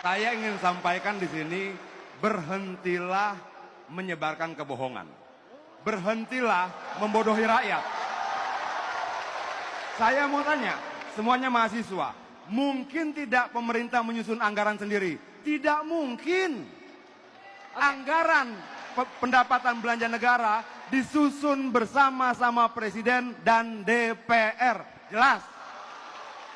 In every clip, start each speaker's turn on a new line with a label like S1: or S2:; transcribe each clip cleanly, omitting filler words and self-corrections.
S1: Saya ingin sampaikan di sini, berhentilah menyebarkan kebohongan. Berhentilah membodohi rakyat. Saya mau tanya, semuanya mahasiswa, mungkin tidak pemerintah menyusun anggaran sendiri? Tidak mungkin. Anggaran pendapatan belanja negara disusun bersama-sama Presiden dan DPR. Jelas.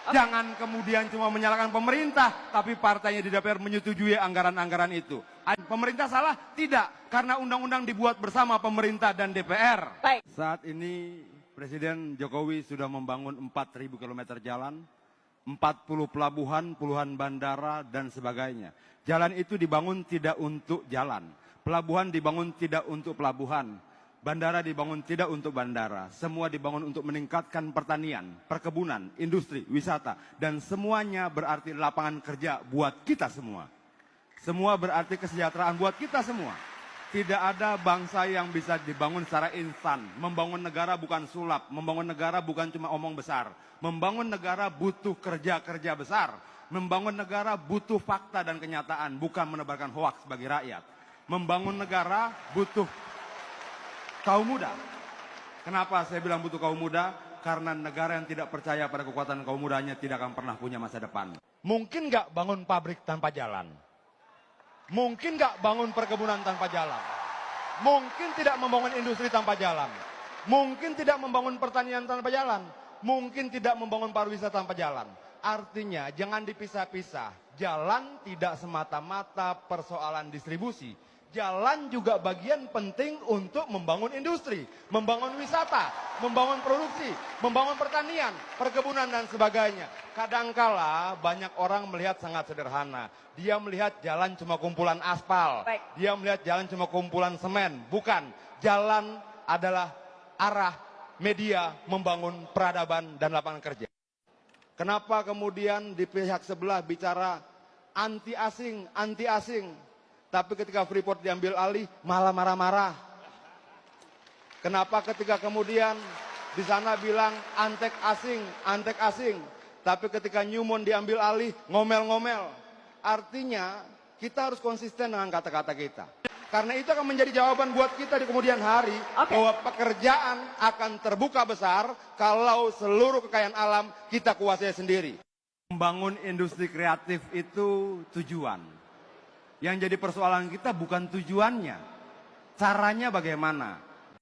S1: Jangan kemudian cuma menyalahkan pemerintah, tapi partainya di DPR menyetujui anggaran-anggaran itu. Pemerintah salah? Tidak, karena undang-undang dibuat bersama pemerintah dan DPR.
S2: Baik.
S1: Saat ini Presiden Jokowi sudah membangun 4.000 km jalan, 40 pelabuhan, puluhan bandara, dan sebagainya. Jalan itu dibangun tidak untuk jalan. Pelabuhan dibangun tidak untuk pelabuhan. Bandara dibangun tidak untuk bandara, semua dibangun untuk meningkatkan pertanian, perkebunan, industri, wisata, dan semuanya berarti lapangan kerja buat kita semua. Semua berarti kesejahteraan buat kita semua. Tidak ada bangsa yang bisa dibangun secara instan. Membangun negara bukan sulap, membangun negara bukan cuma omong besar. Membangun negara butuh kerja-kerja besar. Membangun negara butuh fakta dan kenyataan, bukan menebarkan hoaks bagi rakyat. Membangun negara butuh kaum muda. Kenapa saya bilang butuh kaum muda? Karena negara yang tidak percaya pada kekuatan kaum mudanya tidak akan pernah punya masa depan. Mungkin nggak bangun pabrik tanpa jalan? Mungkin nggak bangun perkebunan tanpa jalan? Mungkin tidak membangun industri tanpa jalan? Mungkin tidak membangun pertanian tanpa jalan? Mungkin tidak membangun pariwisata tanpa jalan? Artinya jangan dipisah-pisah. Jalan tidak semata-mata persoalan distribusi. Jalan juga bagian penting untuk membangun industri, membangun wisata, membangun produksi, membangun pertanian, perkebunan, dan sebagainya. Kadangkala banyak orang melihat sangat sederhana. Dia melihat jalan cuma kumpulan aspal.
S2: Baik.
S1: Dia melihat jalan cuma kumpulan semen. Bukan. Jalan adalah arah media membangun peradaban dan lapangan kerja. Kenapa kemudian di pihak sebelah bicara anti asing, anti asing? Tapi ketika Freeport diambil alih, malah marah-marah. Kenapa ketika kemudian di sana bilang antek asing, antek asing. Tapi ketika Newmont diambil alih, ngomel-ngomel. Artinya kita harus konsisten dengan kata-kata kita. Karena itu akan menjadi jawaban buat kita di kemudian hari. Bahwa pekerjaan akan terbuka besar kalau seluruh kekayaan alam kita kuasai sendiri. Membangun industri kreatif itu tujuan. Yang jadi persoalan kita bukan tujuannya, caranya bagaimana.